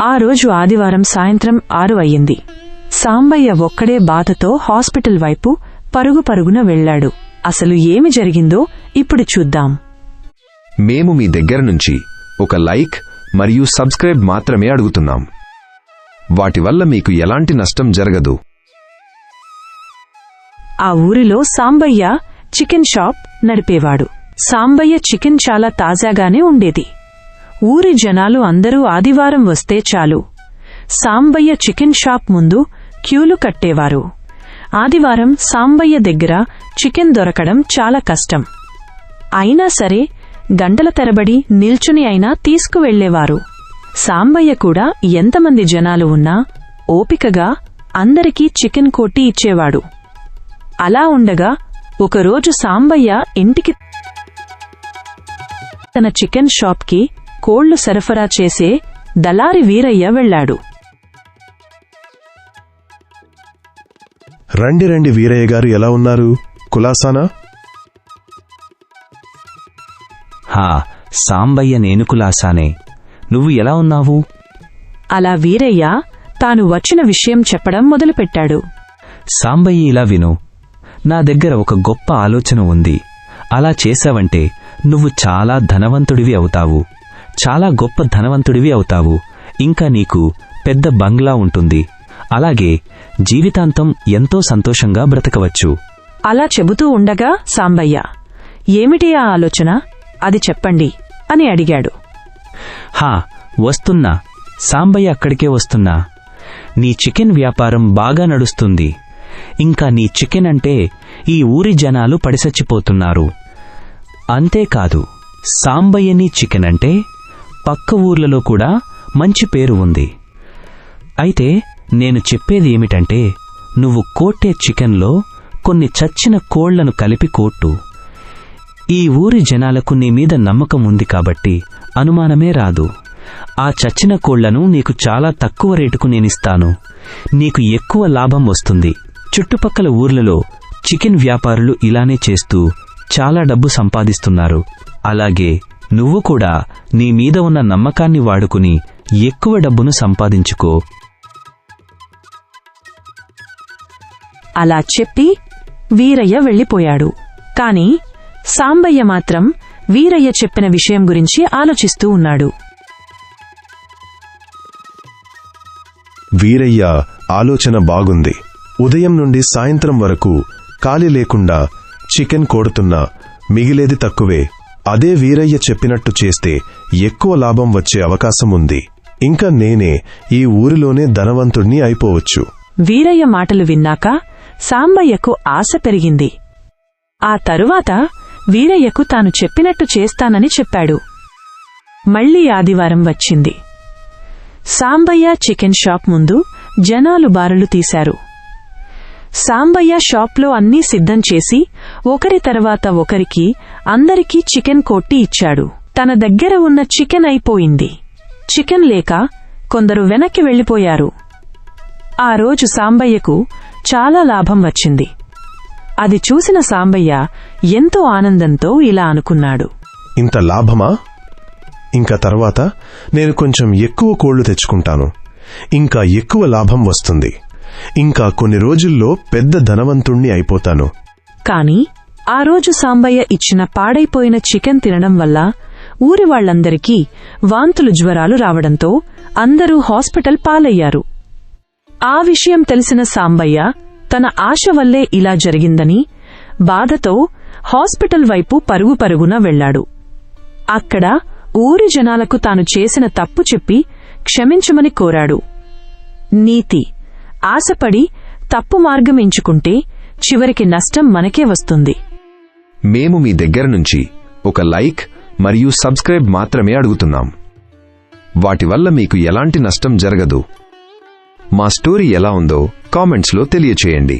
ఆ రోజు ఆదివారం సాయంత్రం 6 అయ్యింది. సాంబయ్య ఒక్కడే బాధతో హాస్పిటల్ వైపు పరుగున వెళ్లాడు. అసలు ఏమి జరిగిందో ఇప్పుడు చూద్దాం. మేము మీ దగ్గర నుంచి ఒక లైక్ మరియు సబ్స్క్రైబ్ మాత్రమే అడుగుతున్నాం. వాటి వల్ల మీకు ఎలాంటి నష్టం జరగదు. ఆ ఊరిలో సాంబయ్య చికెన్ షాప్ నడిపేవాడు. సాంబయ్య చికెన్ చాలా తాజాగానే ఉండేది. ఊరి జనాలు అందరూ ఆదివారం వస్తే చాలు సాంబయ్య చికెన్ షాప్ ముందు క్యూలు కట్టేవారు. ఆదివారం సాంబయ్య దగ్గర చికెన్ దొరకడం చాలా కష్టం. అయినా సరే గంటల తరబడి నిల్చుని అయినా తీసుకువెళ్లేవారు. సాంబయ్య కూడా ఎంతమంది జనాలు ఉన్నా ఓపికగా అందరికీ చికెన్ కొట్టి ఇచ్చేవాడు. అలా ఉండగా ఒకరోజు సాంబయ్య ఇంటికి తన చికెన్ షాప్కి కోళ్లు సరఫరా చేసే దళారి వీరయ్య వెళ్లాడు. రండి వీరయ్య గారు, ఎలా ఉన్నారు? కులాసానా? హా సాంబయ్య, నేను కులాసానే. నువ్వు ఎలా ఉన్నావు? అలా వీరయ్య తాను వచ్చిన విషయం చెప్పడం మొదలుపెట్టాడు. సాంబయ్య, ఇలా విను. నా దగ్గర ఒక గొప్ప ఆలోచన ఉంది. అలా చేశావంటే నువ్వు చాలా ధనవంతుడివి అవుతావు. చాలా గొప్ప ధనవంతుడివి అవుతావు. ఇంకా నీకు పెద్ద బంగ్లా ఉంటుంది. అలాగే జీవితాంతం ఎంతో సంతోషంగా బ్రతకవచ్చు. అలా చెబుతూ ఉండగా సాంబయ్య, ఏమిటి ఆ ఆలోచన? అది చెప్పండి అని అడిగాడు. హా వస్తున్నా సాంబయ్య, అక్కడికే వస్తున్నా. నీ చికెన్ వ్యాపారం బాగా నడుస్తుంది. ఇంకా నీ చికెన్ అంటే ఈ ఊరి జనాలు పడిసచ్చిపోతున్నారు. అంతేకాదు, సాంబయ్యని చికెన్ అంటే పక్క ఊర్లలో కూడా మంచి పేరు ఉంది. అయితే నేను చెప్పేది ఏమిటంటే, నువ్వు కోట్టే చికెన్లో కొన్ని చచ్చిన కోళ్లను కలిపి కోట్టు. ఈ ఊరి జనాలకు నీ మీద నమ్మకం ఉంది కాబట్టి అనుమానమే రాదు. ఆ చచ్చిన కోళ్లను నీకు చాలా తక్కువ రేటుకు నేనిస్తాను. నీకు ఎక్కువ లాభం వస్తుంది. చుట్టుపక్కల ఊర్లలో చికెన్ వ్యాపారులు ఇలానే చేస్తూ చాలా డబ్బు సంపాదిస్తున్నారు. అలాగే నువ్వు కూడా నీ మీద ఉన్న నమ్మకాన్ని వాడుకుని ఎక్కువ డబ్బును సంపాదించుకో. అలా చెప్పి వీరయ్య వెళ్లిపోయాడు. కాని సాంబయ్య మాత్రం వీరయ్య చెప్పిన విషయం గురించి ఆలోచిస్తూ ఉన్నాడు. వీరయ్య ఆలోచన బాగుంది. ఉదయం నుండి సాయంత్రం వరకు ఖాళీ లేకుండా చికెన్ కోడుతున్నా మిగిలేది తక్కువే. అదే వీరయ్య చెప్పినట్టు చేస్తే ఎక్కువ లాభం వచ్చే అవకాశం ఉంది. ఇంకా నేనే ఈ ఊరిలోనే ధనవంతుణ్ణి అయిపోవచ్చు. వీరయ్య మాటలు విన్నాక సాంబయ్యకు ఆశ పెరిగింది. ఆ తరువాత వీరయ్యకు తాను చెప్పినట్టు చేస్తానని చెప్పాడు. మళ్లీ ఆదివారం వచ్చింది. సాంబయ్య చికెన్ షాప్ ముందు జనాలు బారులు తీశారు. సాంబయ్య షాప్లో అన్నీ సిద్ధం చేసి ఒకరి తర్వాత ఒకరికి అందరికీ చికెన్ కొట్టి ఇచ్చాడు. తన దగ్గర ఉన్న చికెన్ అయిపోయింది. చికెన్ లేక కొందరు వెనక్కి వెళ్లిపోయారు. ఆ రోజు సాంబయ్యకు చాలా లాభం వచ్చింది. అది చూసిన సాంబయ్య ఎంతో ఆనందంతో ఇలా అనుకున్నాడు. ఇంత లాభమా? ఇంకా తర్వాత నేను కొంచెం ఎక్కువ కోళ్లు తెచ్చుకుంటాను. ఇంకా ఎక్కువ లాభం వస్తుంది. ఇంకా కొన్ని రోజుల్లో పెద్ద ధనవంతుణ్ణి అయిపోతాను. కాని ఆ రోజు సాంబయ్య ఇచ్చిన పాడైపోయిన చికెన్ తినడం వల్ల ఊరి వాళ్లందరికీ వాంతులు జ్వరాలు రావడంతో అందరూ హాస్పిటల్ పాలయ్యారు. ఆ విషయం తెలిసిన సాంబయ్య తన ఆశ వల్లే ఇలా జరిగిందని బాధతో హాస్పిటల్ వైపు పరుగున వెళ్లాడు. అక్కడ ఊరి జనాలకు తాను చేసిన తప్పు చెప్పి క్షమించమని కోరాడు. నీతి: ఆశపడి తప్పు మార్గం ఎంచుకుంటే చివరికి నష్టం మనకే వస్తుంది. మేము మీ దగ్గర నుంచి ఒక లైక్ మరియు సబ్స్క్రైబ్ మాత్రమే అడుగుతున్నాం. వాటి వల్ల మీకు ఎలాంటి నష్టం జరగదు. మా స్టోరీ ఎలా ఉందో కామెంట్స్లో తెలియచేయండి.